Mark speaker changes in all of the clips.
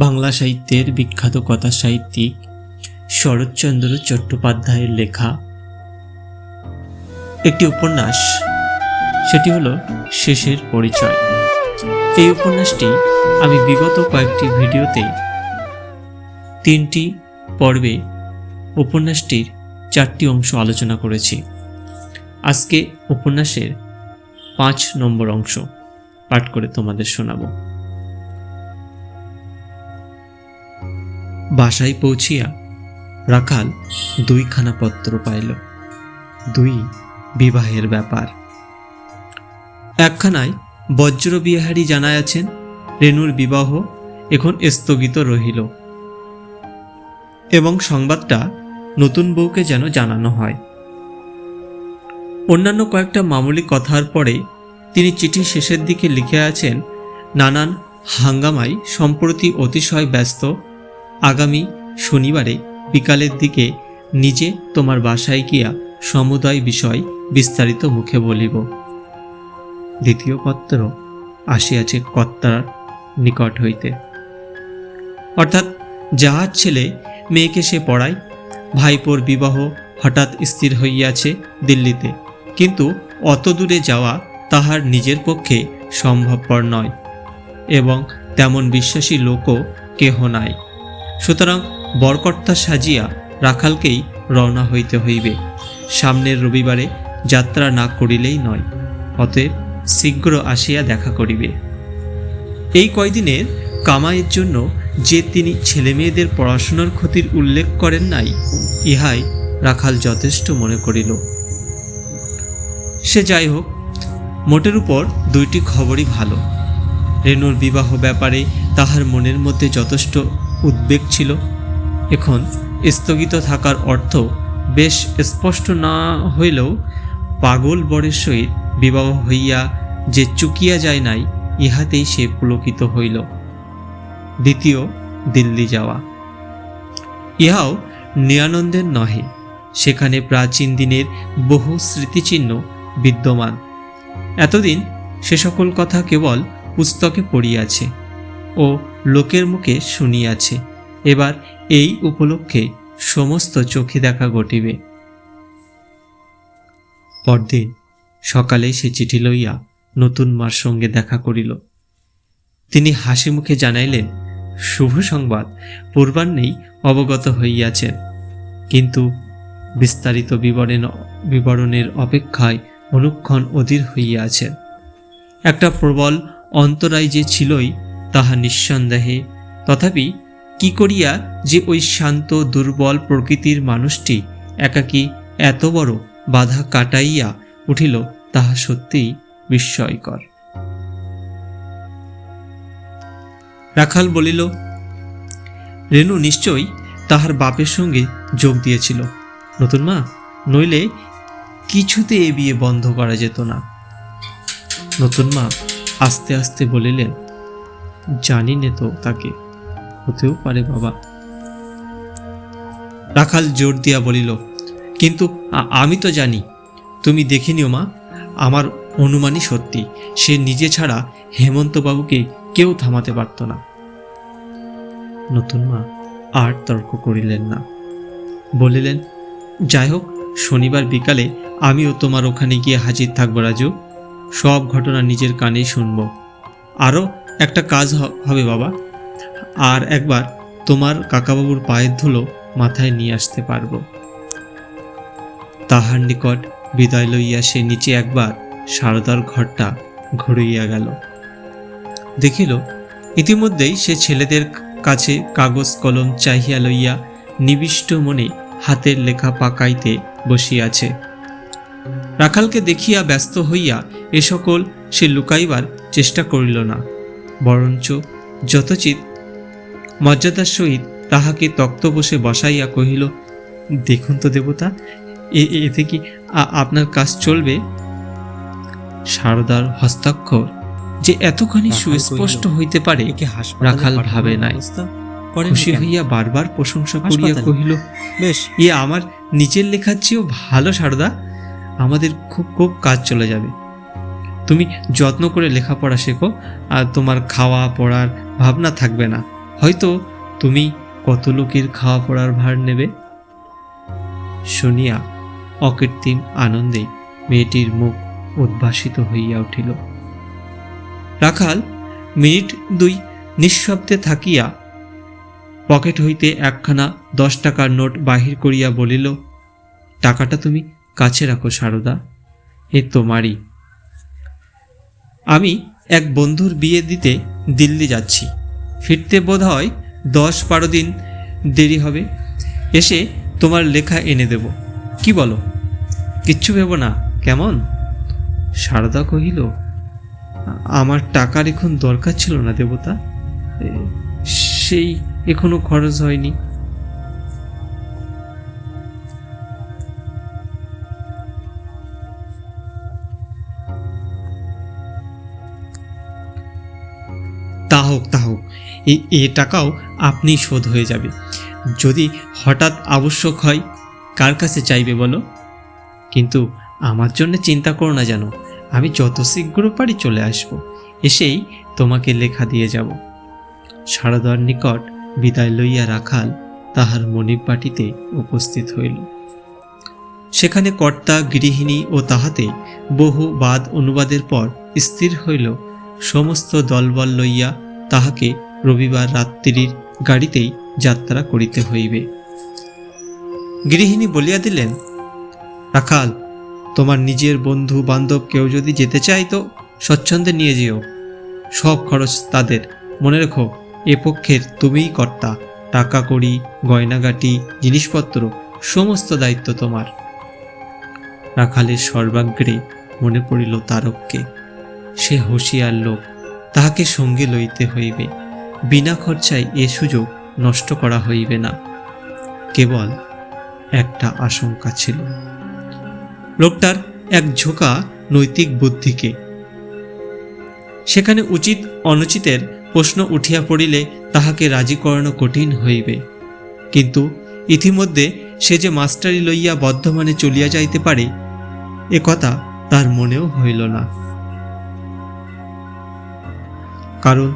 Speaker 1: বাংলা সাহিত্যের বিখ্যাত কথা সাহিত্যিক শরৎচন্দ্র চট্টোপাধ্যায়ের লেখা একটি উপন্যাস, সেটি হলো শেষের পরিচয়। এই উপন্যাসটি আমি বিগত কয়েকটি ভিডিওতে 3টি পর্বে উপন্যাসটির 4টি অংশ আলোচনা করেছি। আজকে উপন্যাসের 5 নম্বর অংশ পাঠ করে তোমাদের শোনাবো। বাসায় পৌঁছিয়া রাখাল 2খানা পত্র পাইল। 2 বিবাহের ব্যাপার। একখানায় বজ্রবিহারী জানাইয়াছেন রেণুর বিবাহ এখন স্থগিত রহিল এবং সংবাদটা নতুন বউকে যেন জানানো হয়। অন্যান্য কয়েকটা মামুলি কথার পরে তিনি চিঠি শেষের দিকে লিখে আছেন, নানান হাঙ্গামায় সম্প্রতি অতিশয় ব্যস্ত, আগামী শনিবারে বিকালের দিকে নিজে তোমার বাসায় গিয়া সমুদয় বিষয় বিস্তারিত মুখে বলিব। দ্বিতীয় পত্র আসিয়াছে কর্তার নিকট হইতে, অর্থাৎ যাহার ছেলে মেয়েকে সে পড়ায়। ভাইপোর বিবাহ হঠাৎ স্থির হইয়াছে দিল্লিতে, কিন্তু অত দূরে যাওয়া তাহার নিজের পক্ষে সম্ভবপর নয় এবং তেমন বিশ্বাসী লোকও কেহ নাই। সুতরাং বরকর্তা সাজিয়া রাখালকেই রওনা হইতে হইবে। সামনের রবিবারে যাত্রা না করিলেই নয়, অতএব শীঘ্র আসিয়া দেখা করিবে। এই কয়দিনের কামাইয়ের জন্য যে তিনি ছেলেমেয়েদের পড়াশোনার ক্ষতির উল্লেখ করেন নাই, ইহাই রাখাল যথেষ্ট মনে করিল। সে যাই হোক, মোটের উপর 2টি খবরই ভালো। রেণুর বিবাহ ব্যাপারে তাহার মনের মধ্যে যথেষ্ট উদ্বেগ ছিল। এখন স্থগিত থাকার অর্থ বেশ স্পষ্ট না হইলেও পাগল বরের সহিত বিবাহ হইয়া যে চুকিয়া যায় নাই, ইহাতেই সে পুলকিত হইল। দ্বিতীয়, দিল্লি যাওয়া। ইহাও নিরানন্দের নহে, সেখানে প্রাচীন দিনের বহু স্মৃতিচিহ্ন বিদ্যমান। এতদিন সে সকল কথা কেবল পুস্তকে পড়িয়াছে ও লোকের মুখে শুনিয়াছে। এবার এই উপলক্ষে সমস্ত চোখে দেখা ঘটিবে। পরদিন সকালে সে চিঠি লইয়া নতুন মার সঙ্গে দেখা করিল। তিনি হাসি মুখে জানাইলেন, শুভ সংবাদ, পূর্বাহ্নেই অবগত হইয়াছেন, কিন্তু বিস্তারিত বিবরণের অপেক্ষায় অনুক্ষণ অধীর হইয়াছেন। একটা প্রবল অন্তরায় যে ছিলই তাহা নিঃসন্দেহে, তথাপি কি করিয়া যে ওই শান্ত দুর্বল প্রকৃতির মানুষটি একাকী এত বড় বাধা কাটাইয়া উঠিল, তাহা সত্যিই বিস্ময়কর। রাখাল বলিল, রেণু নিশ্চয়ই তাহার বাপের সঙ্গে যোগ দিয়েছিল নতুন মা, নইলে কিছুতে এ বিয়ে বন্ধ করা যেত না। নতুন মা আস্তে আস্তে বলিলেন, জানি নে তো, তাকে হতেও পারে বাবা। রাখাল জোর দিয়া বলিল, কিন্তু আমি তো জানি। তুমি দেখিনিও মা, আমার অনুমানই সত্যি। সে নিজে ছাড়া হেমন্তবাবুকে কেউ থামাতে পারত না। নতুন মা আর তর্ক করিলেন না, বলিলেন, যাই হোক, শনিবার বিকালে আমিও তোমার ওখানে গিয়ে হাজির থাকবো রাজু। সব ঘটনা নিজের কানেই শুনব। আরও একটা কাজ হবে বাবা, আর একবার তোমার কাকাবাবুর পায়ের ধুলো মাথায় নিয়ে আসতে পারব। তাহার নিকট বিদায় লইয়া সে নিচে একবার সারদার ঘরটা ঘুরিয়া গেল। দেখিল ইতিমধ্যেই সে ছেলেদের কাছে কাগজ কলম চাহিয়া লইয়া নিবিষ্ট মনে হাতের লেখা পাকাইতে বসিয়াছে। রাখালকে দেখিয়া ব্যস্ত হইয়া এ সকল সে লুকাইবার চেষ্টা করিল না, বরঞ্চ যথোচিত মর্যাদার সহিত তাহাকে তক্ত বসে বসাইয়া কহিল, দেখুন তো দেবতা, এতে কি আপনার কাজ চলবে? সারদার হস্তাক্ষর যে এতখানি সুস্পষ্ট হইতে পারে রাখাল ভাবে নাই। খুশি হইয়া বারবার প্রশংসা করিয়া কহিল, বেশ, আমার নিজের লেখার চেয়েও ভালো সারদা, আমাদের খুব খুব কাজ চলে যাবে। তুমি যত্ন করে লেখাপড়া শেখো, আর তোমার খাওয়া পড়ার ভাবনা থাকবে না। হয়তো তুমি কত লোকের খাওয়া পড়ার ভার নেবে। শুনিয়া অকৃত্রিম আনন্দে মেয়েটির মুখ উদ্ভাসিত হইয়া উঠিল। রাখাল মিনিট দুই নিঃশব্দে থাকিয়া পকেট হইতে একখানা 10 টাকার নোট বাহির করিয়া বলিল, টাকাটা তুমি কাছে রাখো সারদা, এ তোমারই। আমি এক বন্ধুর বিয়ে দিতে দিল্লি যাচ্ছি, ফিরতে বোধ হয় 10-12 দিন দেরি হবে। এসে তোমার লেখা এনে দেব, কি বলো? কিচ্ছু ভেব না, কেমন? সারদা কহিল, আমার টাকার এখন দরকার ছিল না দেবতা, সেই এখনো খরচ হয়নি। তা হোক, এ টাকাও আপনি শোধ হয়ে যাবে। যদি হঠাৎ আবশ্যক হয় কার কাছে চাইবে বলো? কিন্তু আমার জন্য চিন্তা করো না, যেন আমি যত শীঘ্র পারি চলে আসব, এসেই তোমাকে লেখা দিয়ে যাব। সারদার নিকট বিদায় লইয়া রাখাল তাহার মনিব বাটিতে উপস্থিত হইল। সেখানে কর্তা, গৃহিণী ও তাহাতে বহু বাদ অনুবাদের পর স্থির হইল সমস্ত দলবল লইয়া তাহাকে রবিবার রাত্রির গাড়িতেই যাত্রা করিতে হইবে। গৃহিণী বলিয়া দিলেন, রাখাল, তোমার নিজের বন্ধু বান্ধব কেউ যদি যেতে চায় তো স্বচ্ছন্দে নিয়ে যেও, সব খরচ তাদের। মনে রেখো, এ পক্ষের তুমিই কর্তা, টাকা কড়ি, গয়নাগাটি, জিনিসপত্র সমস্ত দায়িত্ব তোমার। রাখালের সর্বাগ্রে মনে পড়িল তারককে। সে হুঁশিয়ার লোক, তাহাকে সঙ্গে লইতে হইবে, বিনা খরচায় এ সুযোগ নষ্ট করা হইবে না। কেবল একটা আশঙ্কা ছিল, লোকটার এক ঝোঁকা নৈতিক বুদ্ধিকে। সেখানে উচিত অনুচিতের প্রশ্ন উঠিয়া পড়িলে তাহাকে রাজি করানো কঠিন হইবে। কিন্তু ইতিমধ্যে সে যে মাস্টারি লইয়া বর্ধমানে চলিয়া যাইতে পারে, এ কথা তার মনেও হইল না। কারণ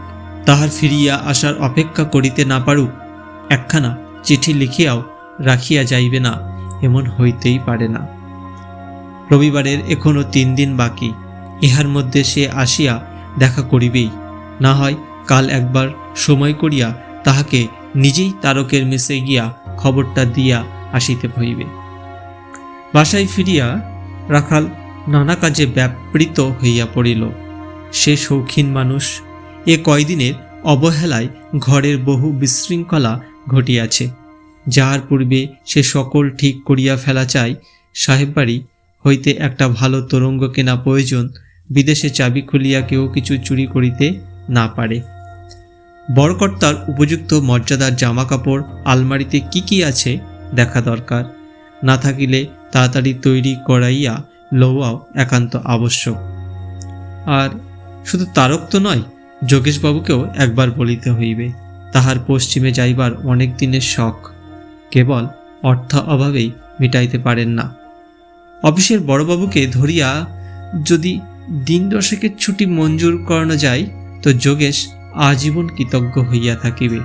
Speaker 1: তাহার ফিরিয়া আসার অপেক্ষা করিতে না পারুক, একখানা চিঠি লিখিয়াও রাখিয়া যাইবে না, এমন হইতেই পারে না। রবিবারের এখনো 3 দিন বাকি, ইহার মধ্যে সে আসিয়া দেখা করিবেই। না হয় কাল একবার সময় করিয়া তাহাকে নিজেই তারকের মেসে গিয়া খবরটা দিয়া আসিতে হইবে। বাসায় ফিরিয়া রাখাল নানা কাজে ব্যাপৃত হইয়া পড়িল। সে শৌখিন মানুষ, এ কয়দিনের অবহেলায় ঘরের বহু বিশৃঙ্খলা ঘটিয়াছে, যাহার পূর্বে সে সকল ঠিক করিয়া ফেলা চায়। সাহেব বাড়ি হইতে একটা ভালো তোরঙ্গ কেনা প্রয়োজন, বিদেশে চাবি খুলিয়া কেউ কিছু চুরি করিতে না পারে। বরকর্তার উপযুক্ত মর্যাদার জামা কাপড় আলমারিতে কি আছে দেখা দরকার, না থাকিলে তাড়াতাড়ি তৈরি করাইয়া লওয়াও একান্ত আবশ্যক। আর শুধু তারক তো নয়, যোগেশবাবুকেও একবার বলিতে হইবে। তাহার পশ্চিমে যাইবার অনেক দিনের শখ, কেবল অর্থ অভাবেই মিটাইতে পারেন না। অফিসের বড়বাবুকে ধরিয়া যদি 10 ছুটি মঞ্জুর করানো যায় তো যোগেশ আজীবন কৃতজ্ঞ হইয়া থাকিবে।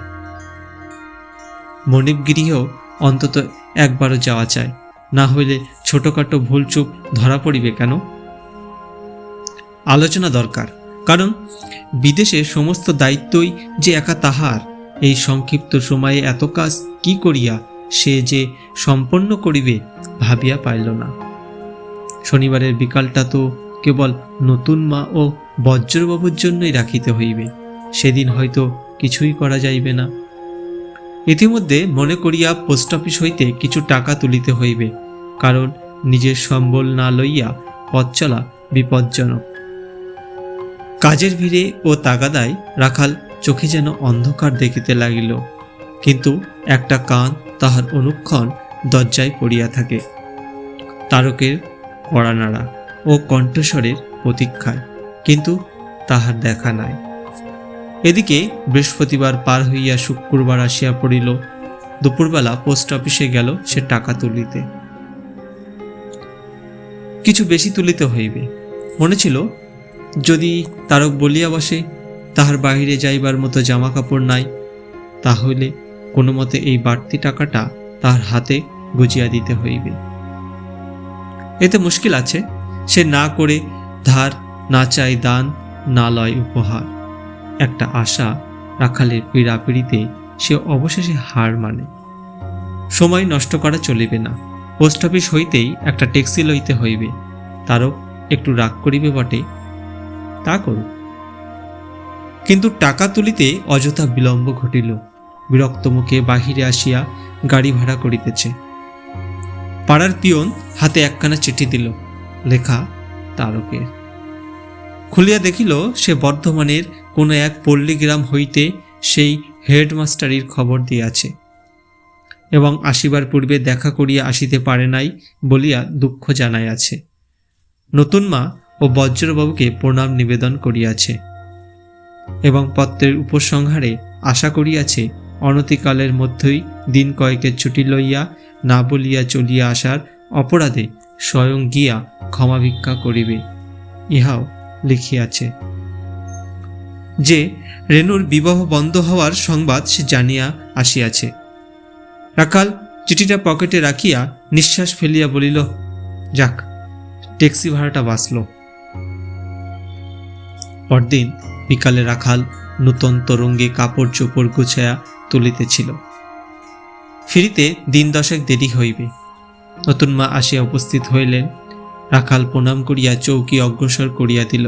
Speaker 1: মনিবগৃহ অন্তত একবারও যাওয়া চায়, না হইলে ছোটখাটো ভুলচুক ধরা পড়িবে কেন? আলোচনা দরকার, কারণ বিদেশে সমস্ত দায়িত্বই যে একা তাহার। এই সংক্ষিপ্ত সময়ে এত কাজ কি করিয়া সে যে সম্পন্ন করিবে ভাবিয়া পাইল না। শনিবারের বিকালটা তো কেবল নতুন মা ও বজ্রবাবুর জন্যই রাখিতে হইবে, সেদিন হয়তো কিছুই করা যাইবে না। ইতিমধ্যে মনে করিয়া পোস্ট অফিস হইতে কিছু টাকা তুলিতে হইবে, কারণ নিজের সম্বল না লইয়া পথ চলা বিপজ্জনক। কাজের ভিড়ে ও তাগাদায় রাখাল চোখে যেন অন্ধকার দেখিতে লাগিল, কিন্তু একটা কান তাহার অনুক্ষণ দরজায় পড়িয়া থাকে, তারকের কড়া নাড়া ও কণ্ঠস্বরের প্রতীক্ষায়, কিন্তু তাহার দেখা নাই। এদিকে বৃহস্পতিবার পার হইয়া শুক্রবার আসিয়া পড়িল। দুপুরবেলা পোস্ট অফিসে গেল সে টাকা তুলিতে। কিছু বেশি তুলিতে হইবে মনে ছিল। যদি তারক বলিয়া বসে তাহার বাহিরে যাইবার মতো জামা কাপড় নাই, তাহলে কোনো মতে এই বাড়তি টাকাটা তার হাতে গুজিয়া দিতে হইবে। এতে মুশকিল আছে, সে না করে ধার, না চাই দান, না লয় উপহার। একটা আশা রাখালের পীড়াপিড়িতে সে অবশেষে হার মানে। সময় নষ্ট করা চলিবে না। পোস্ট অফিস হইতেই একটা ট্যাক্সি লইতে হইবে। তারও একটু রাগ করিবে বটে, তা করুক। কিন্তু টাকা তুলিতে অযথা বিলম্ব ঘটিল। বিরক্ত মুখে বাহিরে আসিয়া গাড়ি ভাড়া করিতেছে। পাড়ার পিয়ন হাতে একখানা চিঠি দিল, লেখা তারকের। খুলিয়া দেখিল সে বর্ধমানের কোনো এক পল্লীগ্রাম হইতে সেই হেডমাস্টারির খবর দিয়াছে এবং আসিবার পূর্বে দেখা করিয়া আসিতে পারে নাই বলিয়া দুঃখ জানাইয়াছে। নতুন মা ও বজ্রবাবুকে প্রণাম নিবেদন করিয়াছে এবং পত্রের উপসংহারে আশা করিয়াছে অনতিকালের মধ্যেই দিন কয়েকের ছুটি লইয়া না বলিয়া চলিয়া আসার অপরাধে স্বয়ং গিয়া ক্ষমা ভিক্ষা করিবে। ইহাও লিখিয়াছে যে রেণুর বিবাহ বন্ধ হওয়ার সংবাদ সে জানিয়া আসিয়াছে। রাখাল চিঠিটা পকেটে রাখিয়া নিঃশ্বাস ফেলিয়া বলিল, যাক, ট্যাক্সি ভাড়াটা বাঁচল। পরদিন বিকালে রাখাল নূতন তরঙ্গে কাপড় চোপড় গুছাইয়া তুলিতেছিল। ফিরিতে দিন দশেক দেরি হইবে। নতুন মা আসিয়া উপস্থিত হইলেন। রাখাল প্রণাম করিয়া চৌকি অগ্রসর করিয়া দিল।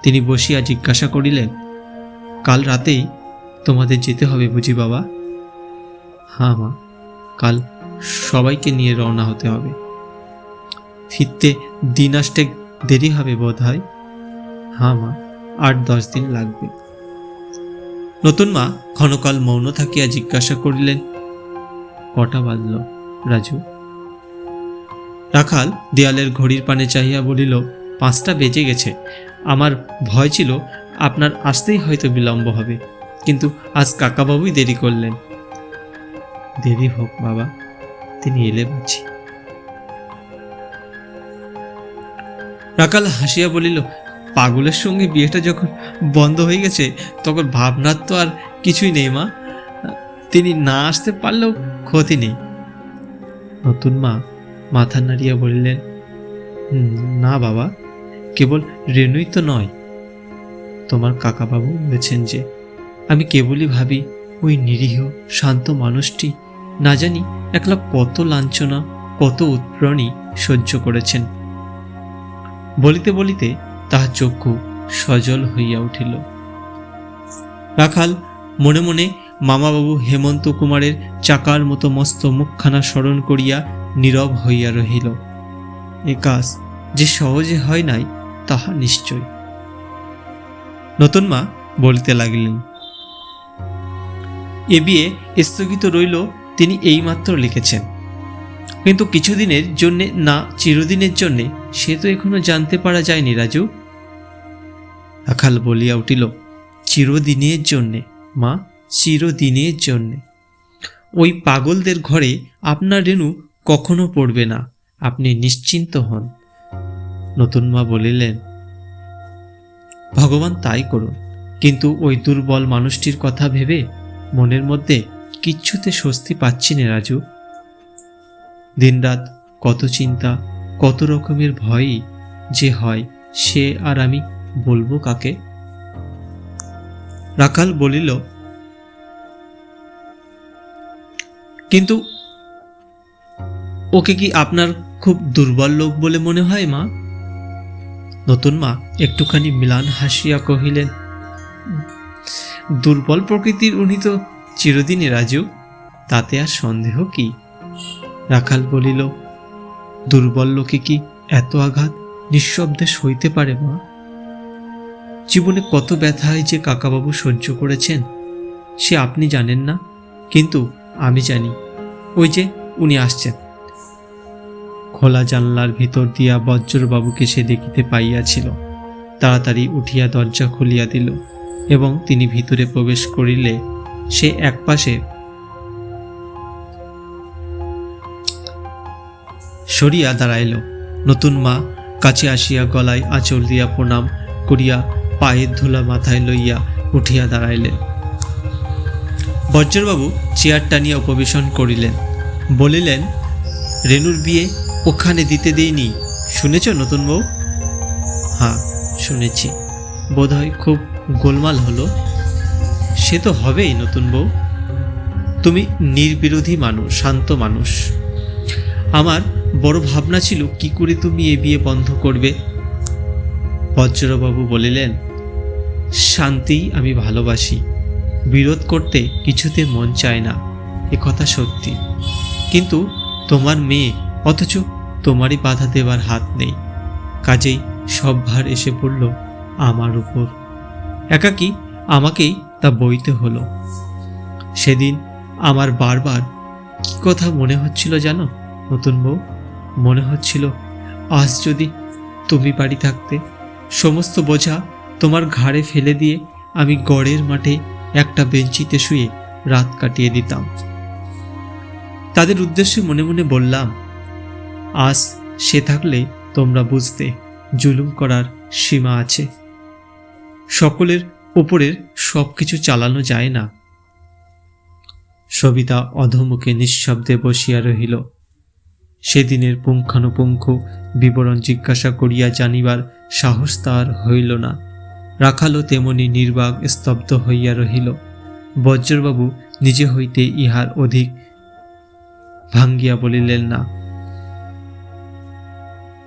Speaker 1: তিনি বসিয়া জিজ্ঞাসা করিলেন, কাল রাতেই তোমাদের যেতে হবে বুঝি বাবা? হ্যাঁ মা, কাল সবাইকে নিয়ে রওনা হতে হবে। ফিরতে দিন আষ্টেক দেরি হবে বোধ হয়। হ্যাঁ মা, 8-10 দিন লাগবে। নতুন মা ক্ষণকাল মৌন থাকিয়া জিজ্ঞাসা করিলেন, কটা বাজল রাজু? রাখাল দেয়ালের ঘড়ির পানে চাহিয়া বলিল, 5টা বেজে গেছে। আমার ভয় ছিল আপনার আসতেই হয়তো বিলম্ব হবে, কিন্তু আজ কাকাবাবুই দেরি করলেন। দেরি হোক বাবা, তিনি এলে বুঝি। রাখাল হাসিয়া বলিল, পাগলের সঙ্গে বিয়েটা যখন বন্ধ হয়ে গেছে তখন ভাবনার তো আর কিছুই নেই মা। তিনি না আসতে পারলেও ক্ষতি নেই। নতুন মা মাথা নাড়িয়া বলিলেন, না বাবা, কেবল রেণুই তো নয়, তোমার কাকাবাবু বলেছেন যে আমি কেবলই ভাবি ওই নিরীহ শান্ত মানুষটি না জানি একলা কত লাঞ্ছনা, কত উৎপ্রাণী সহ্য করেছেন। বলিতে বলিতে তাহার চক্ষু সজল হইয়া উঠিল। রাখাল মনে মনে মামাবাবু হেমন্ত কুমারের চাকার মতো মস্ত মুখখানা স্মরণ করিয়া নীরব হইয়া রহিল। এ কাজ যে সহজে হয় নাই তাহা নিশ্চয়। নতুন মা বলিতে লাগিলেন, এ বিয়ে স্থগিত রইল, তিনি এইমাত্র লিখেছেন, কিন্তু কিছুদিনের জন্যে না চিরদিনের জন্যে সে তো এখনো জানতে পারা যায়নি রাজু। রাখাল বলিয়া উঠিল, চিরদিনের জন্যে মা, চিরদিনের জন্যে। ওই পাগলদের ঘরে আপনার রেণু কখনো পড়বে না, আপনি নিশ্চিন্ত হন। নতুন মা বলিলেন, ভগবান তাই করুন, কিন্তু ওই দুর্বল মানুষটির কথা ভেবে মনের মধ্যে কিচ্ছুতে স্বস্তি পাচ্ছি না রাজু। দিনরাত কত চিন্তা, কত রকমের ভয়ই যে হয়, সে আর আমি বলবো কাকে? রাখাল বলিল, কিন্তু ওকে কি আপনার খুব দুর্বল লোক বলে মনে হয় মা? নতুন মা একটুখানি ম্লান হাসিয়া কহিলেন, দুর্বল প্রকৃতির উনি তো চিরদিনই রাজু, তাতে আর সন্দেহ কি? রাখাল বলিল, দুর্বল লোকে কি এত আঘাত নিঃশব্দে সইতে পারে মা? জীবনে কত ব্যথায় যে কাকাবাবু সহ্য করেছেন সে আপনি জানেন না, কিন্তু আমি জানি। ওই যে উনি আসছেন। খোলা জানলার ভিতর দিয়া বজ্রবাবুকে সে দেখিতে পাইয়াছিল। তাড়াতাড়ি উঠিয়া দরজা খুলিয়া দিল এবং তিনি ভিতরে প্রবেশ করিলে সে একপাশে সরিয়া দাঁড়াইল। নতুন মা কাছে আসিয়া গলায় আঁচল দিয়া প্রণাম করিয়া পায়ের ধুলা মাথায় লইয়া উঠিয়া দাঁড়াইলেন। বজ্রবাবু চেয়ার টানিয়া উপবেশন করিলেন, বলিলেন, রেনুর বিয়ে ওখানে দিতে দেইনি, শুনেছ নতুন বউ? হ্যাঁ শুনেছি, বোধহয় খুব গোলমাল হলো। সে তো হবেই নতুন বউ, তুমি নির্বিরোধী মানুষ, শান্ত মানুষ। আমার বড় ভাবনা ছিল কি করে তুমি এ বিয়ে বন্ধ করবে। বজ্রবাবু বলিলেন, শান্তি আমি ভালোবাসি, বিরোধ করতে কিছুতে মন চায় না, এ কথা সত্যি। কিন্তু তোমার মেয়ে, অথচ তোমারই বাধা দেবার হাত নেই, কাজেই সব ভার এসে পড়ল আমার উপর। একাকী আমাকেই তা বইতে হলো। সেদিন আমার বারবার কি কথা মনে হচ্ছিল জানো নতুন বউ? মনে হচ্ছিল, আজ যদি তুমি বাড়ি থাকতে, সমস্ত বোঝা তোমার ঘাড়ে ফেলে দিয়ে আমি গড়ের মাঠে একটা বেঞ্চিতে শুয়ে রাত কাটিয়ে দিতাম। তাদের উদ্দেশ্যে মনে মনে বললাম, আজ সে থাকলে তোমরা বুঝতে জুলুম করার সীমা আছে। সকলের উপরের সব কিছু চালানো যায় না। সবিতা অধোমুখে নিঃশব্দে বসিয়া রহিল। সেদিনের পুঙ্খানুপুঙ্খ বিবরণ জিজ্ঞাসা করিয়া জানিবার সাহস তার হইল না। রাখালও তেমনি নির্বাক স্তব্ধ হইয়া রহিল। বজ্রবাবু নিজে হইতে ইহার অধিক ভাঙ্গিয়া বলিলেন না।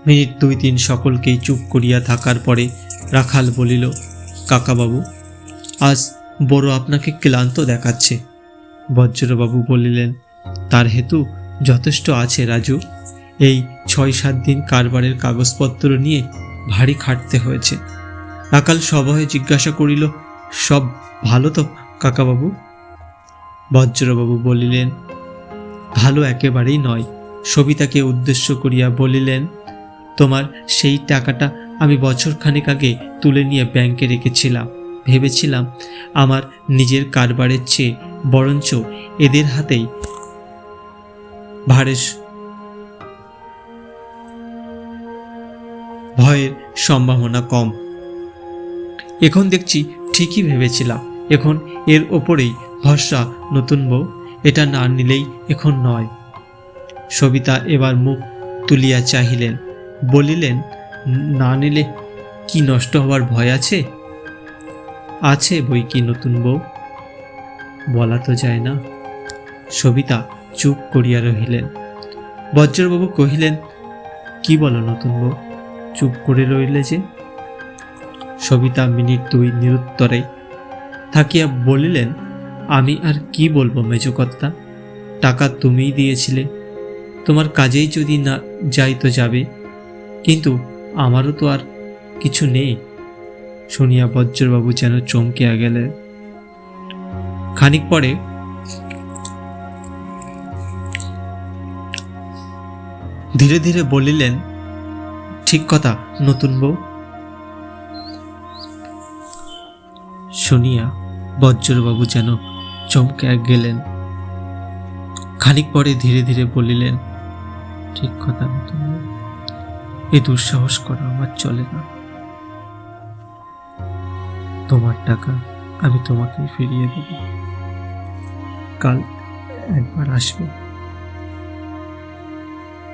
Speaker 1: মিনিট 2-3 সকলকেই চুপ করিয়া থাকার পরে রাখাল বলিল, কাকাবাবু, আজ বড় আপনাকে ক্লান্ত দেখাচ্ছে। বজ্রবাবু বলিলেন, তার হেতু যথেষ্ট আছে রাজু। এই 6-7 দিন কারবারের কাগজপত্র নিয়ে ভারী খাটতে হয়েছে। রাখাল সভয়ে জিজ্ঞাসা করিল, সব ভালো তো কাকাবাবু? বজ্রবাবু বলিলেন, ভালো একেবারেই নয়। সবিতাকে উদ্দেশ্য করিয়া বলিলেন, তোমার সেই টাকাটা আমি বছরখানেক আগে তুলে নিয়ে ব্যাংকে রেখেছিলাম। ভেবেছিলাম আমার নিজের কারবারের চেয়ে বরঞ্চ এদের হাতেই ভারের ভয়ের সম্ভাবনা কম। এখন দেখছি ঠিকই ভেবেছিলাম। এখন এর ওপরেই ভরসা নতুন বউ, এটা না নিলেই এখন নয়। সবিতা এবার মুখ তুলিয়া চাহিলেন, বলিলেন, না নিলে কি নষ্ট হওয়ার ভয় আছে? আছে বই কি নতুন বউ, বলা তো যায় না। সবিতা চুপ করিয়া রহিলেন। বজ্রবাবু কহিলেন, কি বলো নতুন বউ, চুপ করে রইলে যে? সবিতা মিনিট 2 নিরুত্তরে থাকিয়া বলিলেন, আমি আর কি বলবো মেজকর্তা, টাকা তুমিই দিয়েছিলে, তোমার কাজেই যদি না যাই তো যাবে, কিন্তু আমারও তো আর কিছু নেই। শুনিয়া বজ্রবাবু যেন চমকিয়া গেলেন। খানিক পরে ধীরে ধীরে বলিলেন, ঠিক কথা নতুন বউ। শুনিয়া বজ্রবাবু যেন চমকিয়া গেলেন। খানিক পরে ধীরে ধীরে বলিলেন, ঠিক কথা নতুন বউ, এই দুঃসাহস করা আমার চলে না। তোমার টাকা আমি তোমাকে ফিরিয়ে দেব। কাল একবার আসবে,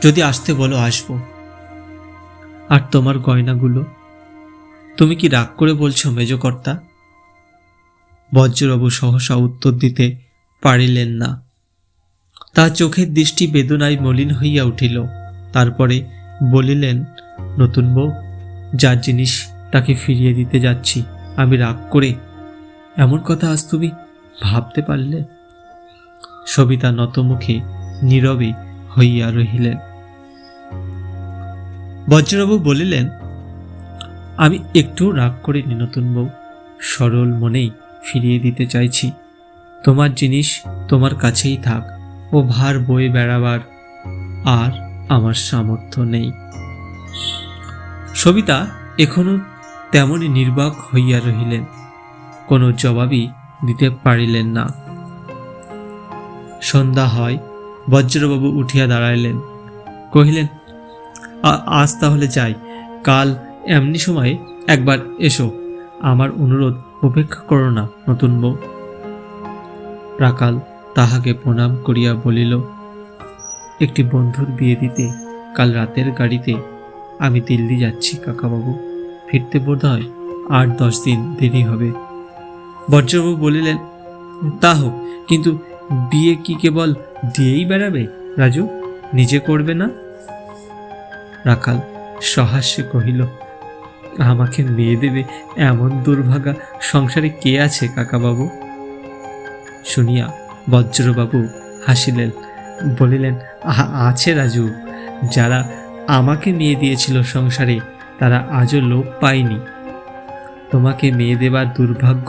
Speaker 1: যদি আসতে বলো আসবো। আর তোমার গয়নাগুলো, তুমি কি রাগ করে বলছো মেজকর্তা? বজ্রবাবু সহসা উত্তর দিতে পারিলেন না। তার চোখের দৃষ্টি বেদনায় মলিন হইয়া উঠিল। তারপরে বলিলেন, নতুন বউ, যার জিনিস তাকে ফিরিয়ে দিতে যাচ্ছি, আমি রাগ করে? এমন কথা আজ তুমি ভাবতে পারলে? সবিতা নতমুখে নীরবে হইয়া রহিলেন। বজ্রবাবু বলিলেন, আমি একটু রাগ করিনি নতুন বউ, সরল মনেই ফিরিয়ে দিতে চাইছি। তোমার জিনিস তোমার কাছেই থাক, ও ভার বয়ে বেড়াবার আর আমার সামর্থ্য নেই। সবিতা এখনো তেমনি নির্বাক হইয়া রহিলেন, কোনো জবাবই দিতে পারিলেন না। সন্ধ্যা হয়। বজ্রবাবু উঠিয়া দাঁড়াইলেন, কহিলেন, আজ তাহলে যাই, কাল এমনি সময়ে একবার এসো। আমার অনুরোধ উপেক্ষা করো না নতুন বউ। রাখাল তাহাকে প্রণাম করিয়া বলিল, একটি বন্ধুর বিয়ে দিতে কাল রাতের গাড়িতে আমি দিল্লি যাচ্ছি কাকাবাবু। ফিরতে বোধ হয় 8-10 দিন দেরি হবে। বজ্রবাবু বলিলেন, তা হোক, কিন্তু বিয়ে কি কেবল দিয়েই বেড়াবে রাজু? নিজে করবে না? রাখাল সহাস্যে কহিল, আমাকে মেয়ে দেবে এমন দুর্ভাগা সংসারে কে আছে কাকাবাবু? শুনিয়া বজ্রবাবু হাসিলেন, বলিলেন, আছে রাজু। যারা আমাকে মেয়ে দিয়েছিল সংসারে তারা আজও লোপ পায়নি। তোমাকে মেয়ে দেবার দুর্ভাগ্য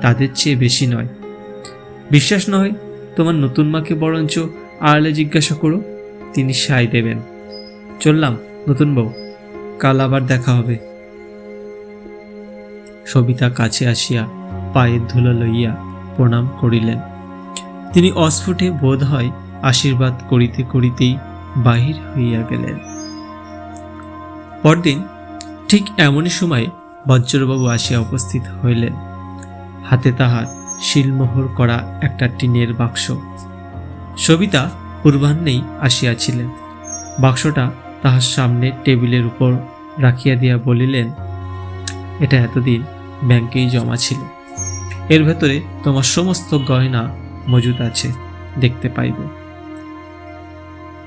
Speaker 1: তাদের চেয়ে বেশি নয়। বিশ্বাস নয় তোমার নতুন মাকে বরঞ্চ আড়ালে জিজ্ঞাসা করো, তিনি সায় দেবেন। চললাম নতুন বউ, কাল আবার দেখা হবে। সবিতা কাছে আসিয়া পায়ের ধুলো লইয়া প্রণাম করিলেন। তিনি অস্ফুটে বোধ হয় আশীর্বাদ করিতে করিতেই বাহির হইয়া গেলেন। পরদিন ঠিক এমনই সময়ে বজ্রবাবু আসিয়া উপস্থিত হইলেন। হাতে তাহার শিলমোহর করা একটা টিনের বাক্স। সবিতা পূর্বাহ্নেই আসিয়াছিলেন। বাক্সটা তাহার সামনে টেবিলের উপর রাখিয়া দিয়া বলিলেন, এটা এতদিন ব্যাংকেই জমা ছিল। এর ভেতরে তোমার সমস্ত গয়না মজুদ আছে, দেখতে পাইবে।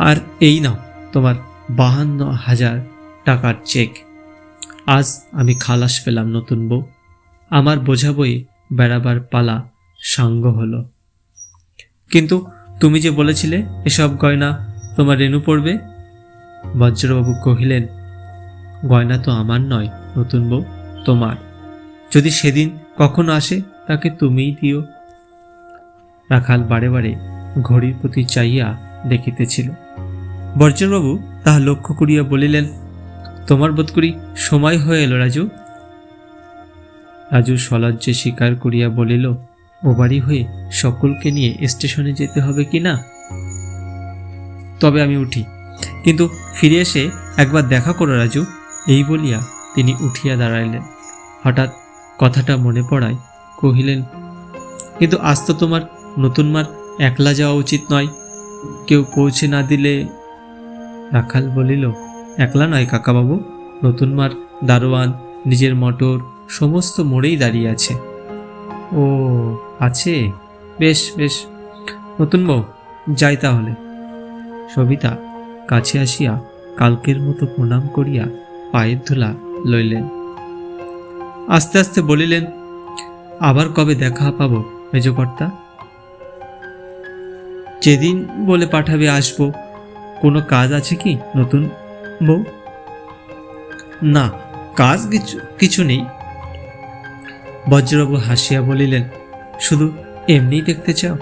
Speaker 1: আর এই নাও তোমার 52,000 টাকার চেক। আজ আমি খালাস পেলাম নতুন বউ। আমার বোঝা বয়ে বেড়াবার পালা সাঙ্গ হলো। কিন্তু তুমি যে বলেছিলে এসব গয়না তোমার রেনু পড়বে। বজ্রবাবু কহিলেন, গয়না তো আমার নয় নতুন বউ, তোমার। যদি সেদিন কখনো আসে তাকে তুমিই দিও। রাখাল বারে বারে ঘড়ির প্রতি চাইয়া দেখিতেছিল। বজ্রবাবু তাহা লক্ষ্য করিয়া বলিলেন, তোমার বোধ করি সময় হয়ে এলো রাজু। রাজু সলজ্জে স্বীকার করিয়া বলিল, ও বাড়ি হয়ে সকলকে নিয়ে স্টেশনে যেতে হবে কি না? তবে আমি উঠি, কিন্তু ফিরে এসে একবার দেখা করো রাজু। এই বলিয়া তিনি উঠিয়া দাঁড়াইলেন। হঠাৎ কথাটা মনে পড়ায় কহিলেন, কিন্তু আজ তো তোমার নতুন মার একলা যাওয়া উচিত নয়, কেউ পৌঁছে না দিলে। রাখাল বলিল, একলা নয় কাকাবাবু, নতুন মার দারোয়ান, নিজের মোটর সমস্ত মোড়েই দাঁড়িয়ে আছে। ও আছে, বেশ বেশ, নতুন বউ যাই তাহলে। সবিতা কাছে আসিয়া কালকের মতো প্রণাম করিয়া পায়ের ধুলা লইলেন। আস্তে আস্তে বলিলেন, আবার কবে দেখা পাবো মেজকর্তা? যেদিন বলে পাঠাবে আসবো। কোনো কাজ আছে কি নতুন বউ? না, কাজ কিছু নেই। বজ্রবাবু হাসিয়া বলিলেন, শুধু এমনি দেখতে চাও?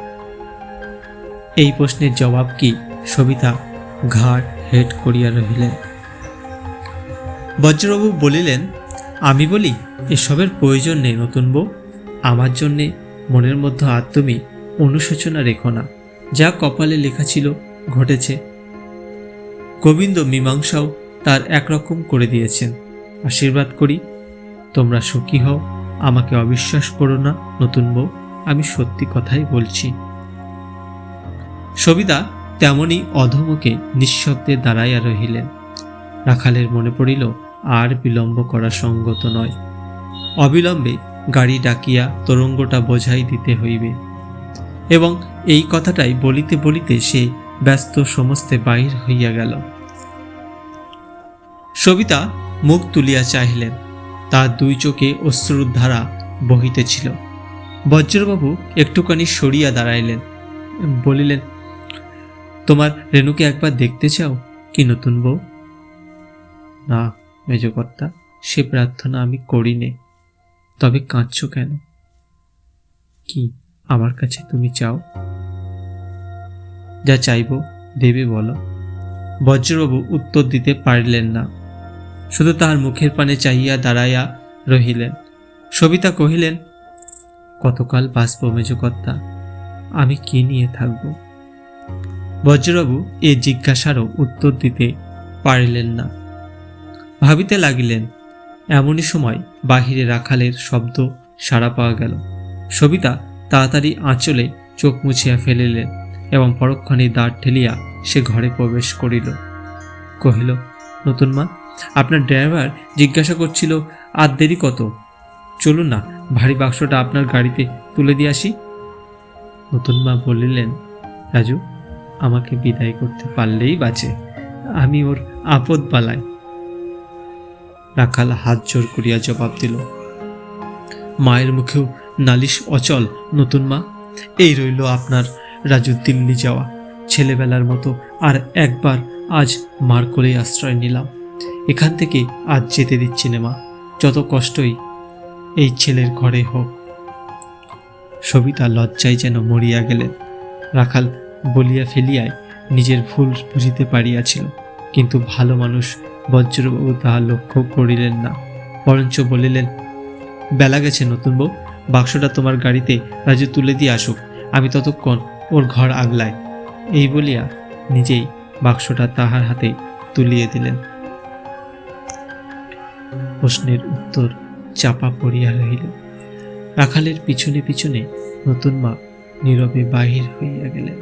Speaker 1: এই প্রশ্নের জবাব কি সবিতা ঘাড় হেট করিয়া রহিলেন। বজ্রবাবু বলিলেন, আমি বলি এসবের প্রয়োজন নেই নতুন বউ। আমার জন্যে মনের মধ্যে আর তুমি অনুশোচনা রেখো না। যা কপালে লেখা ছিল ঘটেছে। গোবিন্দ মীমাংসাও তার একরকম করে দিয়েছেন। আশীর্বাদ করি তোমরা সুখী হও। আমাকে অবিশ্বাস করো না নতুন বউ, আমি সত্যি কথাই বলছি। সবিতা তেমনি অধমুখে নিঃশব্দে দাঁড়াইয়া রহিলেন। রাখালের মনে পড়িল আর বিলম্ব করা সঙ্গত নয়। অবিলম্বে গাড়ি ডাকিয়া তরঙ্গটা বোঝাই দিতে হইবে। এবং এই কথাটাই বলিতে বলিতে সে ব্যস্ত সমস্তে বাহির হইয়া গেল। সবিতা মুখ তুলিয়া চাহিলেন। তার দুই চোখে অশ্রুর ধারা বহিতেছিল। বজ্রবাবু একটুখানি সরিয়া দাঁড়াইলেন, বলিলেন, তোমার রেনুকে একবার দেখতে চাও কি নতুন বউ? না মেজকর্তা, সে প্রার্থনা আমি করিনে। তবে কাঁদছ কেন? কি আমার কাছে তুমি চাও? যা চাইব দেবে বলো। বজ্রবাবু উত্তর দিতে পারিলেন না, শুধু তাহার মুখের পানে চাহিয়া দাঁড়াইয়া রহিলেন। সবিতা কহিলেন, কতকাল বাঁচব মেজকর্তা? আমি কি নিয়ে থাকব? বজ্রবাবু এ জিজ্ঞাসারও উত্তর দিতে পারিলেন না। ভাবিতে লাগিলেন। এমনই সময় বাহিরে রাখালের শব্দ সাড়া পাওয়া গেল। সবিতা তাড়াতাড়ি আঁচলে চোখ মুছিয়া ফেলিলেন এবং পরক্ষণেই দ্বার ঠেলিয়া সে ঘরে প্রবেশ করিল। কহিল, নতুন মা, আপনার ড্রাইভার জিজ্ঞাসা করছিল আর দেরি কত? চলুন না, ভারী বাক্সটা আপনার গাড়িতে তুলে দিয়ে আসি। নতুন মা বলিলেন, রাজু, আমাকে বিদায় করতে পারলেই বাঁচে, আমি ওর আপদ বালাই। রাখাল হাত জোর করিয়া জবাব দিল, মায়ের মুখেও নালিশ অচল নতুন মা। এই রইল আপনার রাজু দিল্লি যাওয়া। ছেলেবেলার মতো আর একবার আজ মার কোলেই আশ্রয় নিলাম। এখান থেকে আজ যেতে দিচ্ছি না মা, যত কষ্টই এই ছেলের ঘরে হোক। সবিতা লজ্জায় যেন মরিয়া গেলেন। রাখাল বলিয়া ফেলিয়ায় নিজের ভুল বুঝিতে পারিয়াছিল, কিন্তু ভালো মানুষ বজ্রবাবু তাহা লক্ষ্য করিলেন না, বরঞ্চ বলিলেন, বেলা গেছে নতুন বউ, বাক্সটা তোমার গাড়িতে রাজু তুলে দিয়ে আসুক, আমি ততক্ষণ ওর ঘর আগলায়। এই বলিয়া নিজেই বাক্সটা তাহার হাতে তুলিয়ে দিলেন। প্রশ্নের উত্তর চাপা পড়িয়া রহিল। রাখালের পিছনে পিছনে নতুন মা নীরবে বাহির হইয়া গেলেন।